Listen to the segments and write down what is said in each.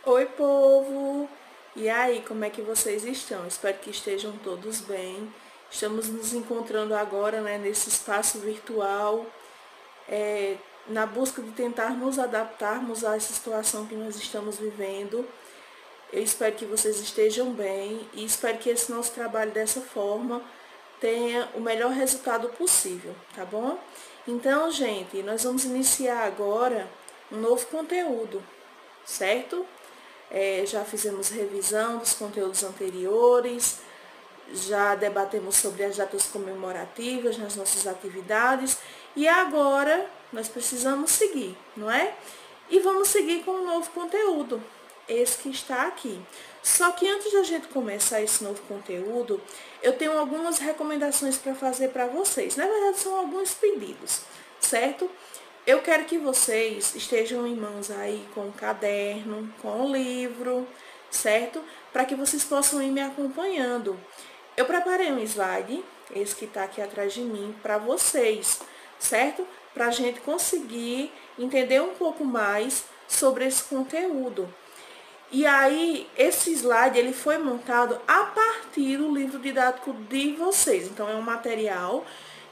Oi, povo! E aí, como é que vocês estão? Espero que estejam todos bem. Estamos nos encontrando agora, né, nesse espaço virtual, na busca de tentar nos adaptarmos a essa situação que nós estamos vivendo. Eu espero que vocês estejam bem e espero que esse nosso trabalho dessa forma tenha o melhor resultado possível, tá bom? Então, gente, nós vamos iniciar agora um novo conteúdo, certo? Já fizemos revisão dos conteúdos anteriores, já debatemos sobre as datas comemorativas nas nossas atividades e agora nós precisamos seguir, não é? E vamos seguir com um novo conteúdo, esse que está aqui. Só que antes da gente começar esse novo conteúdo, eu tenho algumas recomendações para fazer para vocês. Na verdade, são alguns pedidos, certo? Eu quero que vocês estejam em mãos aí com o caderno, com o livro, certo? Para que vocês possam ir me acompanhando. Eu preparei um slide, esse que está aqui atrás de mim, para vocês, certo? Para a gente conseguir entender um pouco mais sobre esse conteúdo. E aí, esse slide, ele foi montado a partir do livro didático de vocês. Então, é um material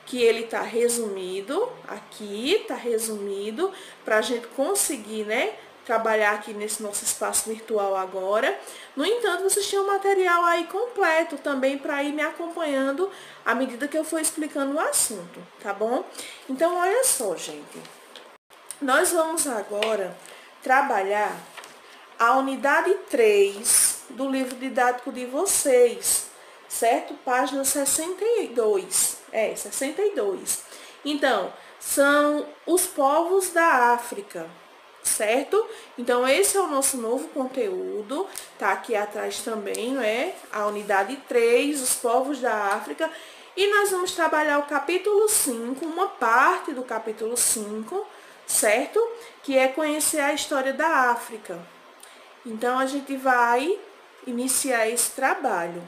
que ele está resumido, aqui está resumido, para a gente conseguir, né, trabalhar aqui nesse nosso espaço virtual agora. No entanto, vocês tinham material aí completo também para ir me acompanhando à medida que eu for explicando o assunto, tá bom? Então, olha só, gente. Nós vamos agora trabalhar a unidade 3 do livro didático de vocês, certo? Página 62. 62. Então, são os povos da África, certo? Então, esse é o nosso novo conteúdo, tá aqui atrás também, não é? A unidade 3, os povos da África. E nós vamos trabalhar o capítulo 5, uma parte do capítulo 5, certo? Que é conhecer a história da África. Então, a gente vai iniciar esse trabalho,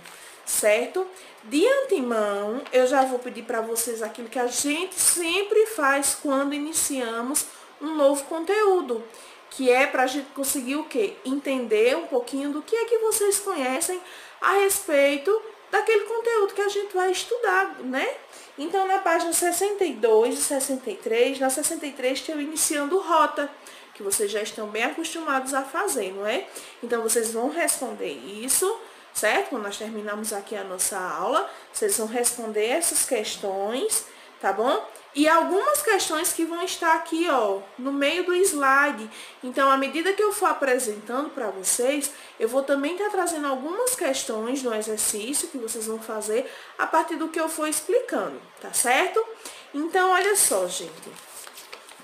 certo? De antemão, eu já vou pedir para vocês aquilo que a gente sempre faz quando iniciamos um novo conteúdo, que é para a gente conseguir o quê? Entender um pouquinho do que é que vocês conhecem a respeito daquele conteúdo que a gente vai estudar, né? Então, na página 62 e 63, na 63 estou iniciando rota, que vocês já estão bem acostumados a fazer, não é? Então, vocês vão responder isso, certo? Quando nós terminamos aqui a nossa aula, vocês vão responder essas questões, tá bom? E algumas questões que vão estar aqui, ó, no meio do slide. Então, à medida que eu for apresentando para vocês, eu vou também estar trazendo algumas questões no exercício que vocês vão fazer a partir do que eu for explicando, tá certo? Então, olha só, gente.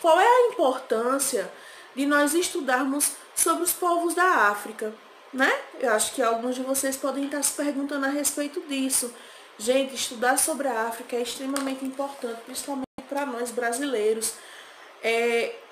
Qual é a importância de nós estudarmos sobre os povos da África, né? Eu acho que alguns de vocês podem estar se perguntando a respeito disso. Gente, estudar sobre a África é extremamente importante, principalmente para nós brasileiros.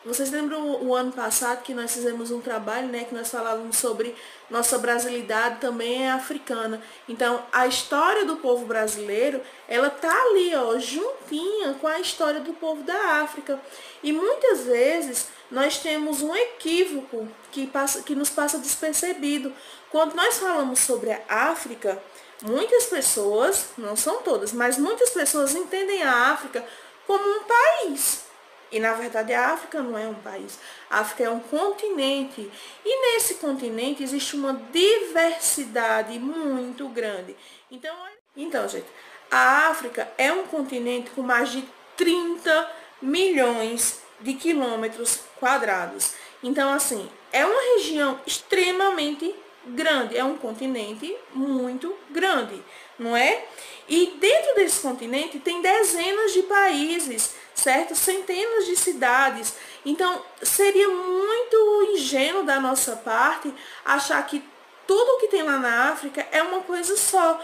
Vocês lembram o ano passado que nós fizemos um trabalho, né, que nós falávamos sobre nossa brasilidade também é africana. Então, a história do povo brasileiro, ela tá ali, ó, juntinha com a história do povo da África. E muitas vezes nós temos um equívoco que nos passa despercebido. Quando nós falamos sobre a África, muitas pessoas, não são todas, mas muitas pessoas entendem a África como um país. E, na verdade, a África não é um país. A África é um continente. E nesse continente existe uma diversidade muito grande. Então, gente, a África é um continente com mais de 30 milhões de quilômetros quadrados. Então, assim, é uma região extremamente grande. É um continente muito grande, não é? E dentro desse continente tem dezenas de países, certo? Centenas de cidades. Então, seria muito ingênuo da nossa parte achar que tudo que tem lá na África é uma coisa só,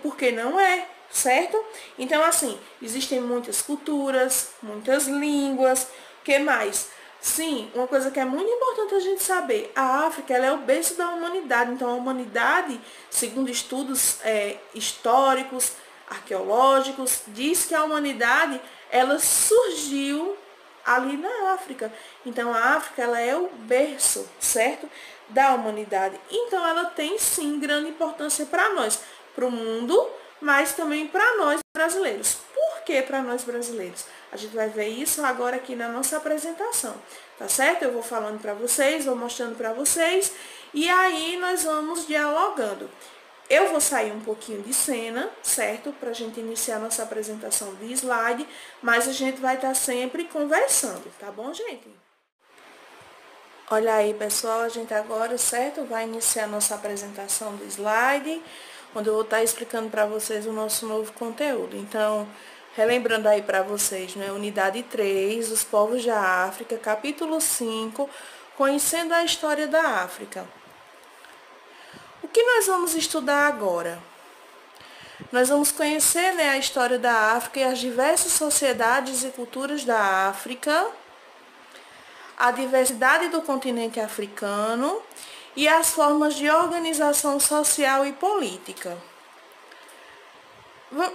porque não é, certo? Então, assim, existem muitas culturas, muitas línguas, o que mais? Sim, uma coisa que é muito importante a gente saber, a África ela é o berço da humanidade. Então, a humanidade, segundo estudos históricos, arqueológicos, diz que a humanidade ela surgiu ali na África. Então a África, ela é o berço, certo, da humanidade. Então ela tem sim grande importância para nós, para o mundo, mas também para nós brasileiros. Por que para nós brasileiros? A gente vai ver isso agora aqui na nossa apresentação, tá certo? Eu vou falando para vocês, vou mostrando para vocês e aí nós vamos dialogando. Eu vou sair um pouquinho de cena, certo? Para a gente iniciar nossa apresentação de slide, mas a gente vai estar sempre conversando, tá bom, gente? Olha aí, pessoal, a gente agora, certo? Vai iniciar nossa apresentação do slide, onde eu vou estar explicando para vocês o nosso novo conteúdo. Então, relembrando aí para vocês, né? Unidade 3, os povos da África, capítulo 5, conhecendo a história da África. O que nós vamos estudar agora? Nós vamos conhecer, né, a história da África e as diversas sociedades e culturas da África, a diversidade do continente africano e as formas de organização social e política.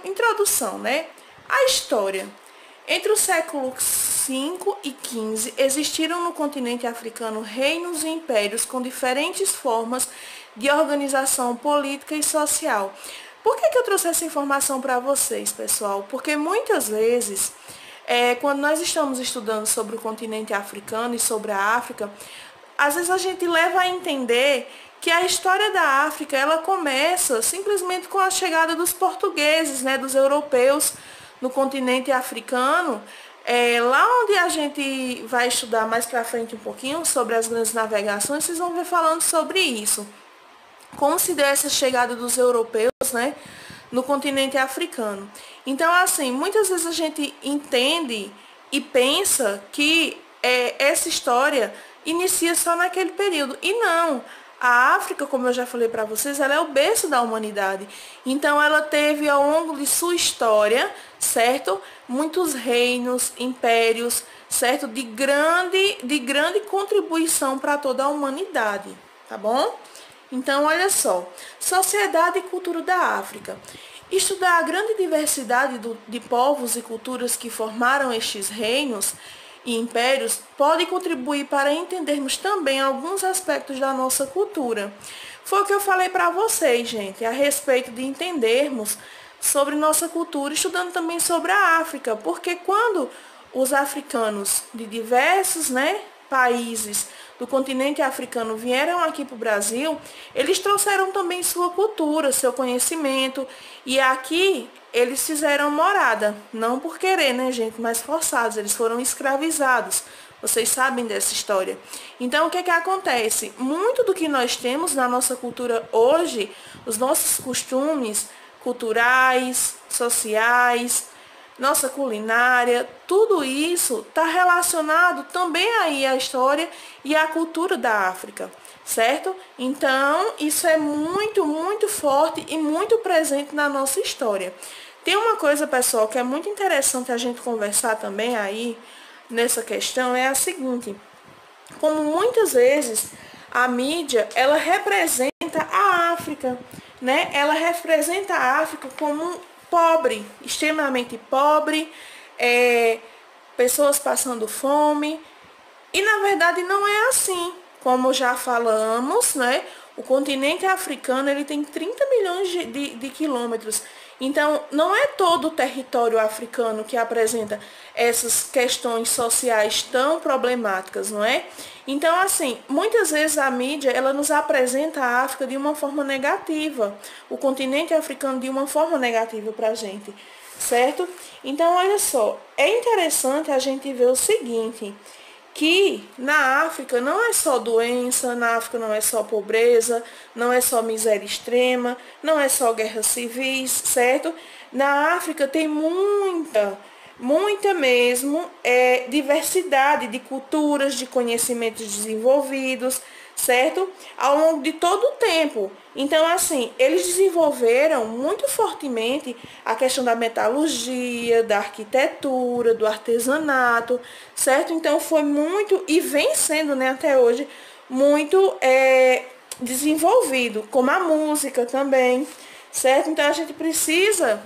Introdução, né? A história. Entre os séculos V e XV, existiram no continente africano reinos e impérios com diferentes formas de organização política e social. Por que eu trouxe essa informação para vocês, pessoal? Porque muitas vezes, quando nós estamos estudando sobre o continente africano e sobre a África, às vezes a gente leva a entender que a história da África, ela começa simplesmente com a chegada dos portugueses, né, dos europeus no continente africano, lá onde a gente vai estudar mais para frente um pouquinho sobre as grandes navegações, vocês vão ver falando sobre isso. Como se deu essa chegada dos europeus, né, no continente africano. Então, assim, muitas vezes a gente entende e pensa que essa história inicia só naquele período. E não. A África, como eu já falei para vocês, ela é o berço da humanidade. Então, ela teve ao longo de sua história, certo? Muitos reinos, impérios, certo? De grande contribuição para toda a humanidade, tá bom? Então, olha só. Sociedade e cultura da África. Estudar a grande diversidade de povos e culturas que formaram estes reinos e impérios pode contribuir para entendermos também alguns aspectos da nossa cultura. Foi o que eu falei para vocês, gente, a respeito de entendermos sobre nossa cultura, estudando também sobre a África, porque quando os africanos de diversos, né, países do continente africano vieram aqui para o Brasil, eles trouxeram também sua cultura, seu conhecimento, e aqui eles fizeram morada, não por querer, né, gente, mas forçados, eles foram escravizados. Vocês sabem dessa história. Então, o que acontece? Muito do que nós temos na nossa cultura hoje, os nossos costumes culturais, sociais, nossa culinária, tudo isso está relacionado também aí à história e à cultura da África, certo? Então, isso é muito, muito forte e muito presente na nossa história. Tem uma coisa, pessoal, que é muito interessante a gente conversar também aí nessa questão, é a seguinte: como muitas vezes a mídia, ela representa a África, né? Ela representa a África como pobre, extremamente pobre, pessoas passando fome, e na verdade não é assim. Como já falamos, né? O continente africano, ele tem 30 milhões de quilômetros. Então, não é todo o território africano que apresenta essas questões sociais tão problemáticas, não é? Então, assim, muitas vezes a mídia, ela nos apresenta a África de uma forma negativa, o continente africano de uma forma negativa para a gente, certo? Então, olha só, é interessante a gente ver o seguinte, que na África não é só doença, na África não é só pobreza, não é só miséria extrema, não é só guerras civis, certo? Na África tem muita mesmo diversidade de culturas, de conhecimentos desenvolvidos, certo? Ao longo de todo o tempo. Então, assim, eles desenvolveram muito fortemente a questão da metalurgia, da arquitetura, do artesanato, certo? Então, foi muito, e vem sendo, né, até hoje, muito desenvolvido, como a música também, certo? Então, a gente precisa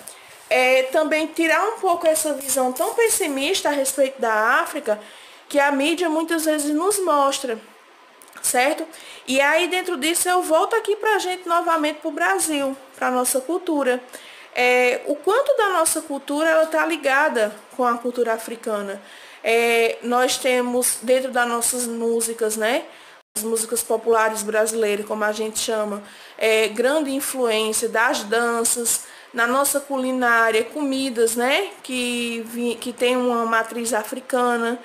também tirar um pouco essa visão tão pessimista a respeito da África que a mídia muitas vezes nos mostra, certo? E aí dentro disso eu volto aqui para a gente novamente para o Brasil, para a nossa cultura. O quanto da nossa cultura ela está ligada com a cultura africana. Nós temos dentro das nossas músicas, né? As músicas populares brasileiras, como a gente chama, grande influência das danças, na nossa culinária, comidas, né? Que tem uma matriz africana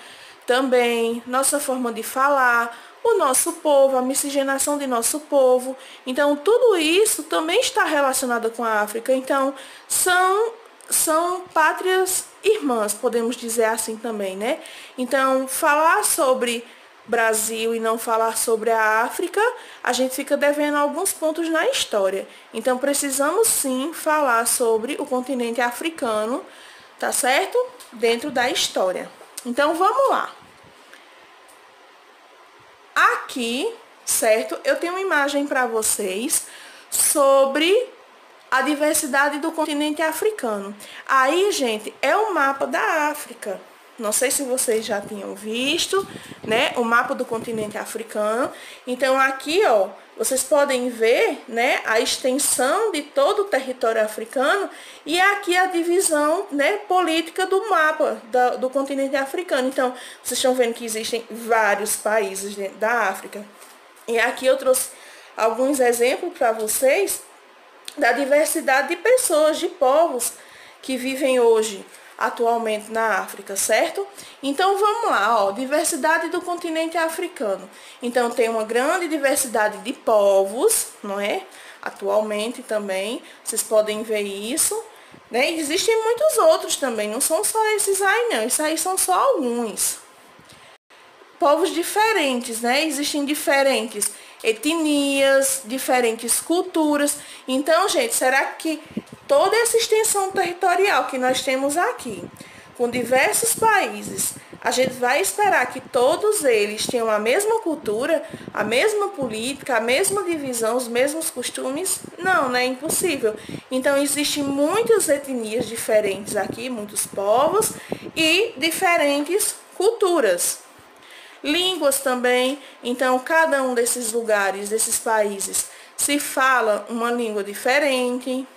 também, nossa forma de falar, o nosso povo, a miscigenação de nosso povo. Então, tudo isso também está relacionado com a África. Então, são pátrias irmãs, podemos dizer assim também, né? Então, falar sobre Brasil e não falar sobre a África, a gente fica devendo alguns pontos na história. Então, precisamos sim falar sobre o continente africano, tá certo? Dentro da história. Então, vamos lá. Aqui, certo? Eu tenho uma imagem para vocês sobre a diversidade do continente africano. Aí, gente, é o mapa da África. Não sei se vocês já tinham visto, né, o mapa do continente africano. Então, aqui, ó, vocês podem ver, né, a extensão de todo o território africano e aqui a divisão, né, política do mapa do continente africano. Então, vocês estão vendo que existem vários países dentro da África. E aqui eu trouxe alguns exemplos para vocês da diversidade de pessoas, de povos que vivem hoje atualmente na África, certo? Então vamos lá, ó, diversidade do continente africano. Então tem uma grande diversidade de povos, não é? Atualmente também, vocês podem ver isso, né? E existem muitos outros também, não são só esses aí não, esses aí são só alguns. Povos diferentes, né? Existem diferentes etnias, diferentes culturas. Então, gente, será que toda essa extensão territorial que nós temos aqui, com diversos países, a gente vai esperar que todos eles tenham a mesma cultura, a mesma política, a mesma divisão, os mesmos costumes? Não, né? É impossível. Então, existem muitas etnias diferentes aqui, muitos povos e diferentes culturas. Línguas também, então cada um desses lugares, desses países, se fala uma língua diferente.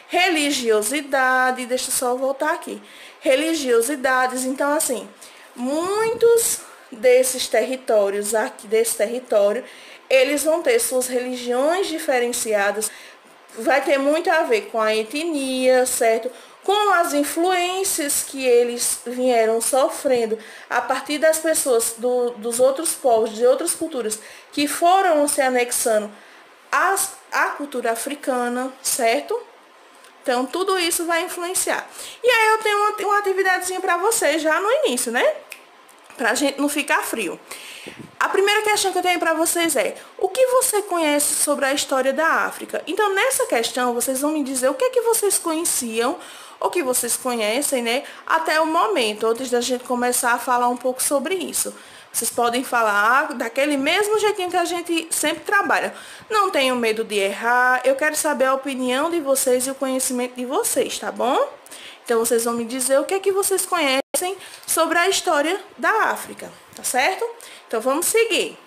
Religiosidade, deixa eu só voltar aqui. Religiosidades, então assim, muitos desses territórios, aqui desse território, eles vão ter suas religiões diferenciadas, vai ter muito a ver com a etnia, certo? Com as influências que eles vieram sofrendo a partir das pessoas dos outros povos, de outras culturas, que foram se anexando à cultura africana, certo? Então, tudo isso vai influenciar. E aí eu tenho uma atividadezinha para vocês já no início, né? Pra gente não ficar frio. A primeira questão que eu tenho para vocês é: o que você conhece sobre a história da África? Então, nessa questão, vocês vão me dizer o que é que vocês conheciam, ou que vocês conhecem, né, até o momento, antes da gente começar a falar um pouco sobre isso. Vocês podem falar daquele mesmo jeitinho que a gente sempre trabalha. Não tenham medo de errar, eu quero saber a opinião de vocês e o conhecimento de vocês, tá bom? Então, vocês vão me dizer o que é que vocês conhecem sobre a história da África, tá certo? Então, vamos seguir.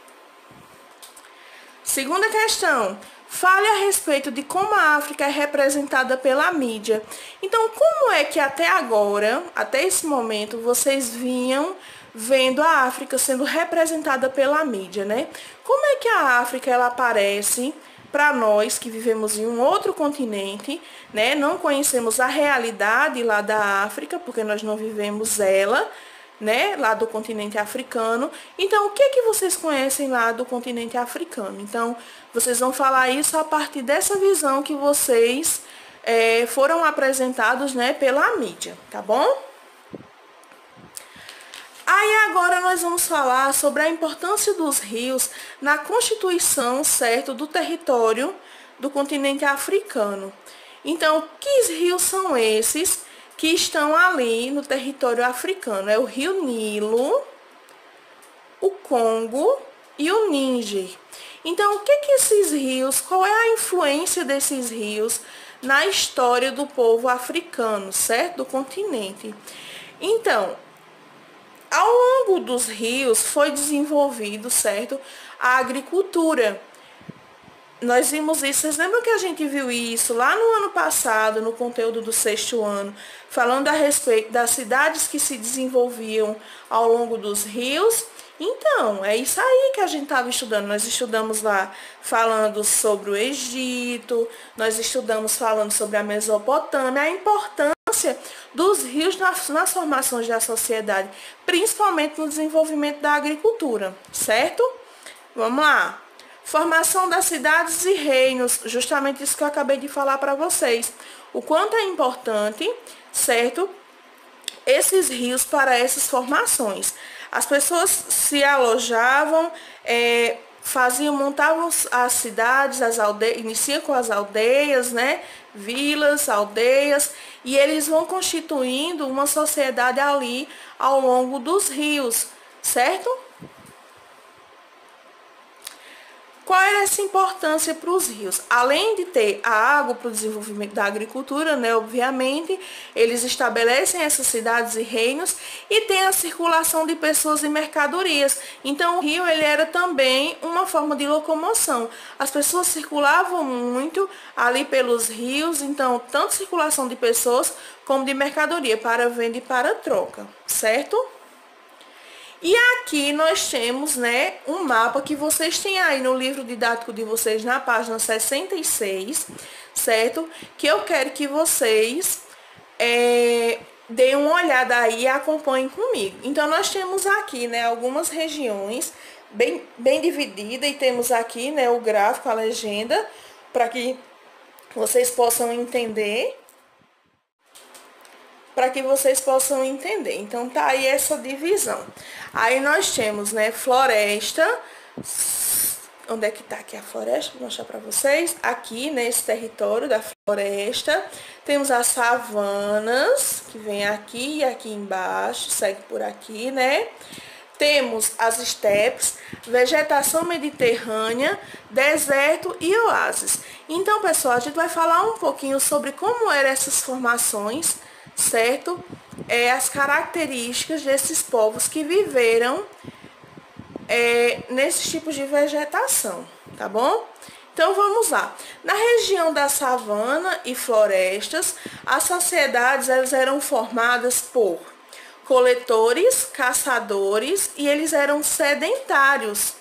Segunda questão. Fale a respeito de como a África é representada pela mídia. Então, como é que até agora, até esse momento, vocês vinham vendo a África sendo representada pela mídia, né? Como é que a África ela aparece para nós que vivemos em um outro continente, né? Não conhecemos a realidade lá da África, porque nós não vivemos ela, né, lá do continente africano. Então, o que é que vocês conhecem lá do continente africano? Então, vocês vão falar isso a partir dessa visão que vocês foram apresentados, né, pela mídia, tá bom? Aí agora nós vamos falar sobre a importância dos rios na constituição, certo, do território do continente africano. Então, que rios são esses que estão ali no território africano? É o Rio Nilo, o Congo e o Níger. Então, o que esses rios, qual é a influência desses rios na história do povo africano, certo? Do continente. Então, ao longo dos rios foi desenvolvido, certo? A agricultura. Nós vimos isso, vocês lembram que a gente viu isso lá no ano passado, no conteúdo do 6º ano, falando a respeito das cidades que se desenvolviam ao longo dos rios? Então, é isso aí que a gente estava estudando. Nós estudamos lá falando sobre o Egito, nós estudamos falando sobre a Mesopotâmia, a importância dos rios nas formações da sociedade, principalmente no desenvolvimento da agricultura, certo? Vamos lá. Formação das cidades e reinos, justamente isso que eu acabei de falar para vocês. O quanto é importante, certo? Esses rios para essas formações. As pessoas se alojavam, montavam as cidades, as aldeias, iniciam com as aldeias, né? Vilas, aldeias, e eles vão constituindo uma sociedade ali ao longo dos rios, certo? Qual era essa importância para os rios? Além de ter a água para o desenvolvimento da agricultura, né, obviamente, eles estabelecem essas cidades e reinos e tem a circulação de pessoas e mercadorias. Então, o rio ele era também uma forma de locomoção. As pessoas circulavam muito ali pelos rios, então, tanto circulação de pessoas como de mercadoria para venda e para troca, certo? E aqui nós temos, né, um mapa que vocês têm aí no livro didático de vocês na página 66, certo? Que eu quero que vocês deem uma olhada aí e acompanhem comigo. Então, nós temos aqui, né, algumas regiões bem divididas e temos aqui, né, o gráfico, a legenda, para que vocês possam entender. Então, tá aí essa divisão. Aí nós temos, né, floresta. Onde é que tá aqui a floresta? Vou mostrar para vocês. Aqui, nesse território da floresta, temos as savanas, que vem aqui e aqui embaixo, segue por aqui, né? Temos as estepes, vegetação mediterrânea, deserto e oásis. Então, pessoal, a gente vai falar um pouquinho sobre como eram essas formações, certo? As características desses povos que viveram nesses tipos de vegetação, tá bom? Então, vamos lá. Na região da savana e florestas, as sociedades elas eram formadas por coletores, caçadores e eles eram sedentários.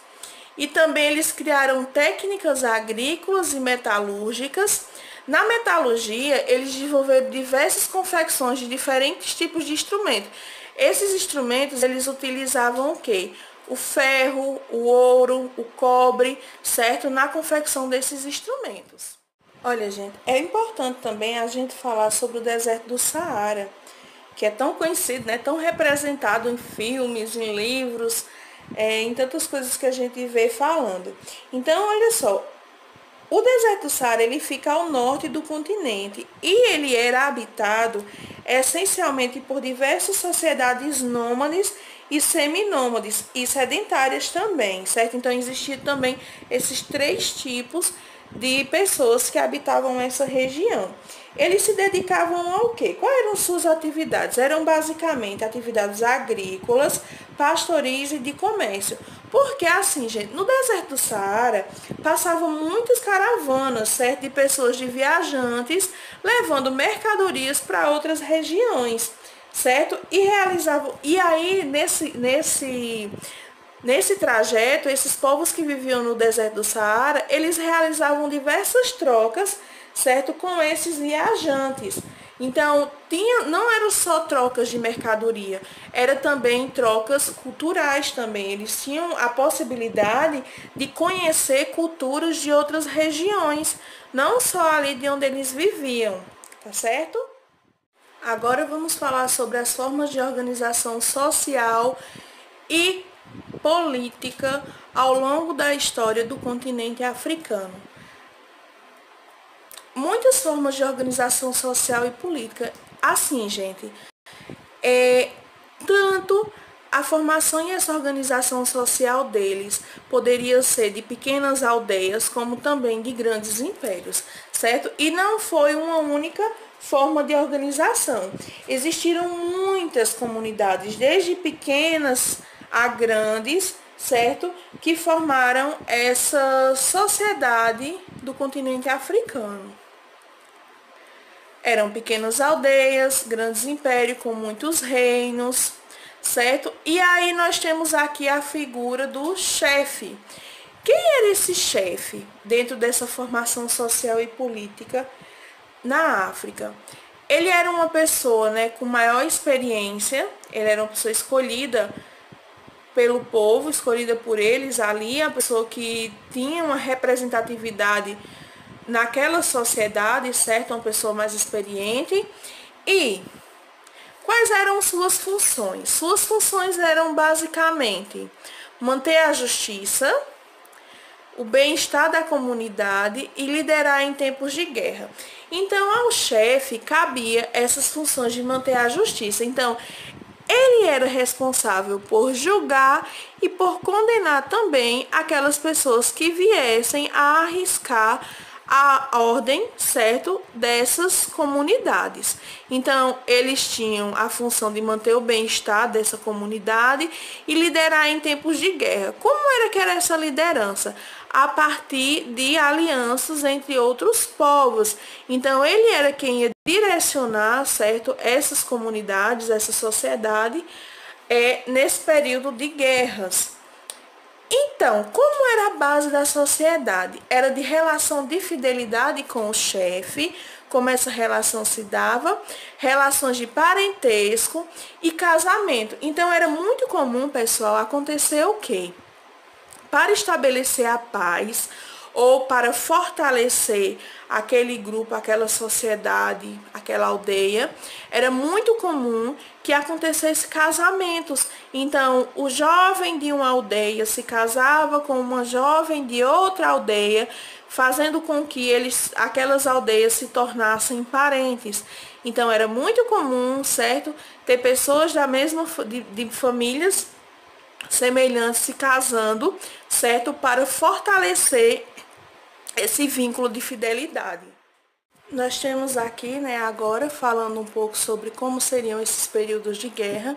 E também eles criaram técnicas agrícolas e metalúrgicas. Na metalurgia, eles desenvolveram diversas confecções de diferentes tipos de instrumentos. Esses instrumentos, eles utilizavam o quê? O ferro, o ouro, o cobre, certo? Na confecção desses instrumentos. Olha, gente, é importante também a gente falar sobre o deserto do Saara, que é tão conhecido, né? Tão representado em filmes, em livros, em tantas coisas que a gente vê falando. Então, olha só. O deserto do Saara ele fica ao norte do continente e ele era habitado essencialmente por diversas sociedades nômades e seminômades e sedentárias também, certo? Então existiam também esses 3 tipos de pessoas que habitavam essa região. Eles se dedicavam ao quê? Quais eram suas atividades? Eram basicamente atividades agrícolas, pastoris e de comércio. Porque assim, gente, no deserto do Saara passavam muitas caravanas, certo? De pessoas, de viajantes, levando mercadorias para outras regiões, certo? E aí, nesse trajeto, esses povos que viviam no deserto do Saara, eles realizavam diversas trocas, certo? Com esses viajantes. Então, não eram só trocas de mercadoria, era também trocas culturais também. Eles tinham a possibilidade de conhecer culturas de outras regiões, não só ali de onde eles viviam, tá certo? Agora vamos falar sobre as formas de organização social e política ao longo da história do continente africano. Muitas formas de organização social e política. Assim, gente, tanto a formação e essa organização social deles poderia ser de pequenas aldeias, como também de grandes impérios. certo? E não foi uma única forma de organização. Existiram muitas comunidades, desde pequenas a grandes, certo? Que formaram essa sociedade do continente africano. Eram pequenas aldeias, grandes impérios com muitos reinos, certo? E aí nós temos aqui a figura do chefe. Quem era esse chefe dentro dessa formação social e política na África? Ele era uma pessoa, né, com maior experiência, ele era uma pessoa escolhida pelo povo, escolhida por eles ali, a pessoa que tinha uma representatividade naquela sociedade, certo? Uma pessoa mais experiente. E quais eram suas funções? Suas funções eram basicamente manter a justiça, o bem-estar da comunidade e liderar em tempos de guerra. Então, ao chefe cabia essas funções de manter a justiça. Então, ele era responsável por julgar e por condenar também aquelas pessoas que viessem a arriscar a ordem, certo, dessas comunidades. Então, eles tinham a função de manter o bem-estar dessa comunidade e liderar em tempos de guerra. Como era que era essa liderança? A partir de alianças entre outros povos. Então, ele era quem ia direcionar, certo, essas comunidades, essa sociedade, nesse período de guerras. Então, como era a base da sociedade? Era de relação de fidelidade com o chefe, como essa relação se dava, relações de parentesco e casamento. Então, era muito comum, pessoal, acontecer o quê? Para estabelecer a paz ou para fortalecer aquele grupo, aquela sociedade, aquela aldeia, era muito comum que acontecesse casamentos. Então, o jovem de uma aldeia se casava com uma jovem de outra aldeia, fazendo com que aquelas aldeias se tornassem parentes. Então, era muito comum, certo, ter pessoas de famílias semelhantes se casando, certo, para fortalecer esse vínculo de fidelidade. Nós temos aqui, né, agora falando um pouco sobre como seriam esses períodos de guerra.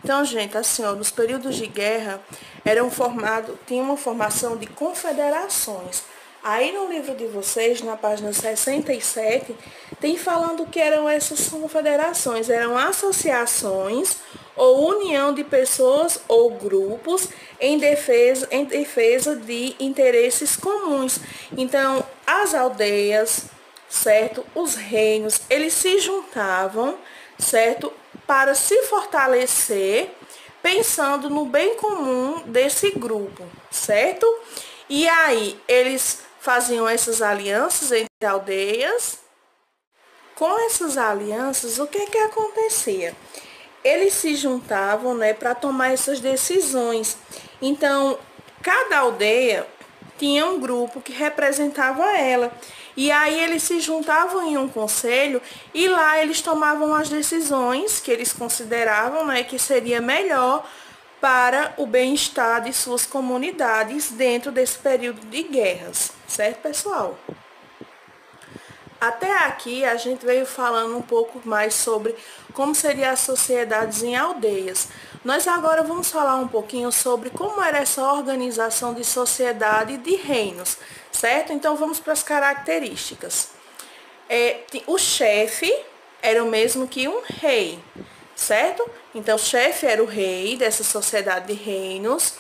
Então, gente, assim, ó, nos períodos de guerra tinha uma formação de confederações. Aí no livro de vocês, na página 67, tem falando o que eram essas confederações. Eram associações ou união de pessoas ou grupos em defesa de interesses comuns. Então, as aldeias, certo? Os reinos, eles se juntavam, certo? Para se fortalecer, pensando no bem comum desse grupo, certo? E aí, eles faziam essas alianças entre aldeias. Com essas alianças, o que acontecia? Eles se juntavam, né, para tomar essas decisões. Então, cada aldeia tinha um grupo que representava ela. E aí eles se juntavam em um conselho e lá eles tomavam as decisões que eles consideravam, né, que seria melhor para o bem-estar de suas comunidades dentro desse período de guerras, certo, pessoal? Até aqui a gente veio falando um pouco mais sobre como seriam as sociedades em aldeias. Nós agora vamos falar um pouquinho sobre como era essa organização de sociedade de reinos, certo? Então vamos para as características. O chefe era o mesmo que um rei, certo? Então o chefe era o rei dessa sociedade de reinos.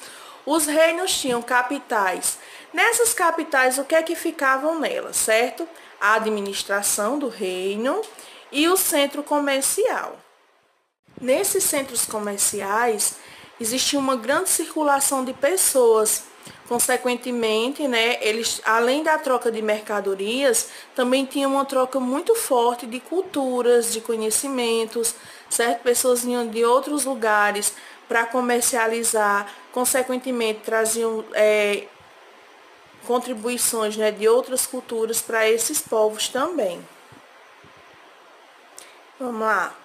Os reinos tinham capitais. Nessas capitais, o que é que ficavam nelas, certo? A administração do reino e o centro comercial. Nesses centros comerciais, existia uma grande circulação de pessoas. Consequentemente, né, eles, além da troca de mercadorias, também tinham uma troca muito forte de culturas, de conhecimentos, certo? Pessoas vinham de outros lugares para comercializar, consequentemente traziam contribuições, né, de outras culturas para esses povos também. Vamos lá.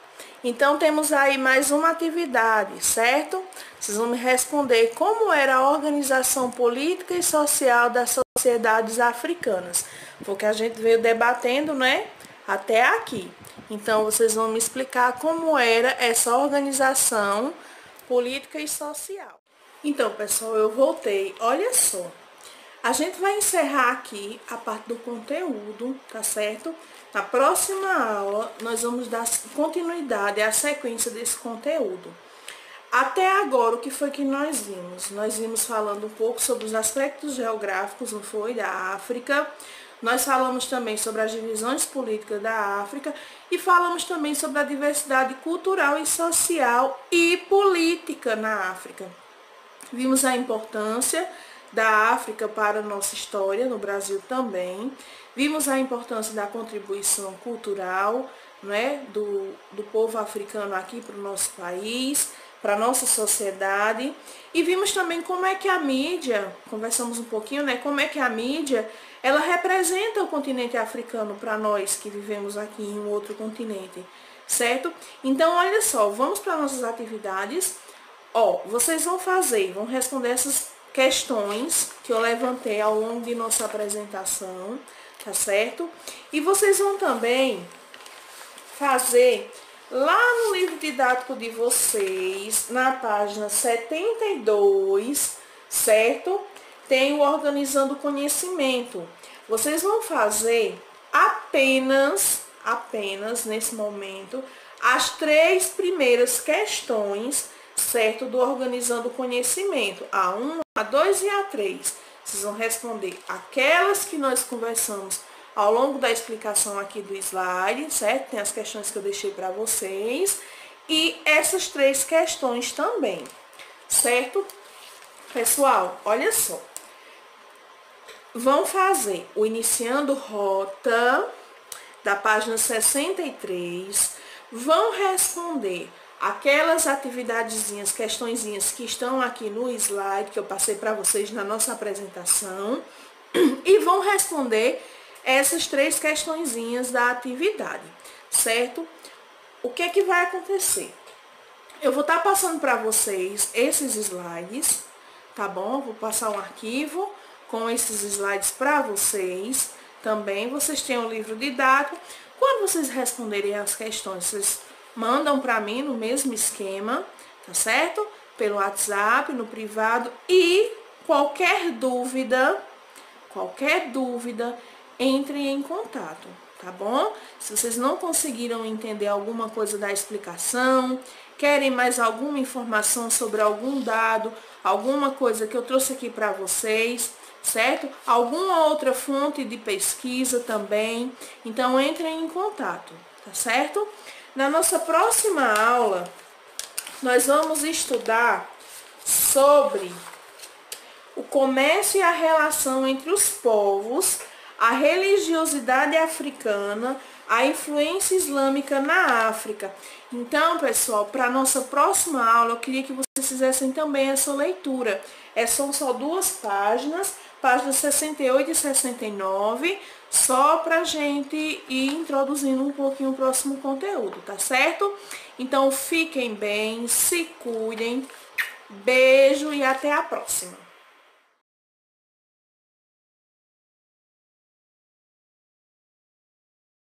Então, temos aí mais uma atividade, certo? Vocês vão me responder como era a organização política e social das sociedades africanas. Foi o que a gente veio debatendo, né? Até aqui. Então, vocês vão me explicar como era essa organização política e social. Então, pessoal, eu voltei. Olha só. A gente vai encerrar aqui a parte do conteúdo, tá certo? Na próxima aula, nós vamos dar continuidade à sequência desse conteúdo. Até agora, o que foi que nós vimos? Nós vimos falando um pouco sobre os aspectos geográficos, não foi? Da África. Nós falamos também sobre as divisões políticas da África e falamos também sobre a diversidade cultural e social e política na África. Vimos a importância da África para a nossa história, no Brasil também. Vimos a importância da contribuição cultural, né, do povo africano aqui para o nosso país, para a nossa sociedade. E vimos também como é que a mídia, conversamos um pouquinho, né, como é que a mídia, ela representa o continente africano para nós que vivemos aqui em um outro continente, certo? Então, olha só, vamos para nossas atividades. Vocês vão responder essas questões que eu levantei ao longo de nossa apresentação, tá certo? E vocês vão também fazer lá no livro didático de vocês, na página 72, certo? Tem o Organizando Conhecimento. Vocês vão fazer apenas nesse momento, as 3 primeiras questões, certo? Do Organizando Conhecimento, a 1, a 2 e a 3. Vocês vão responder aquelas que nós conversamos ao longo da explicação aqui do slide, certo? Tem as questões que eu deixei para vocês. E essas 3 questões também, certo? Pessoal, olha só. Vão fazer o Iniciando Rota, da página 63. Vão responder aquelas atividadezinhas, questõezinhas que estão aqui no slide, que eu passei para vocês na nossa apresentação. E vão responder essas 3 questõezinhas da atividade, certo? O que é que vai acontecer? Eu vou estar passando para vocês esses slides, tá bom? Vou passar um arquivo com esses slides para vocês. Também vocês têm o livro didático. Quando vocês responderem as questões, vocês mandam para mim no mesmo esquema, tá certo? Pelo WhatsApp, no privado. E qualquer dúvida, entrem em contato, tá bom? Se vocês não conseguiram entender alguma coisa da explicação, querem mais alguma informação sobre algum dado, alguma coisa que eu trouxe aqui para vocês, certo? Alguma outra fonte de pesquisa também, então entrem em contato, tá certo? Na nossa próxima aula, nós vamos estudar sobre o comércio e a relação entre os povos, a religiosidade africana, a influência islâmica na África. Então, pessoal, para a nossa próxima aula, eu queria que vocês fizessem também essa leitura. São só 2 páginas, páginas 68 e 69, só para a gente ir introduzindo um pouquinho o próximo conteúdo, tá certo? Então, fiquem bem, se cuidem, beijo e até a próxima.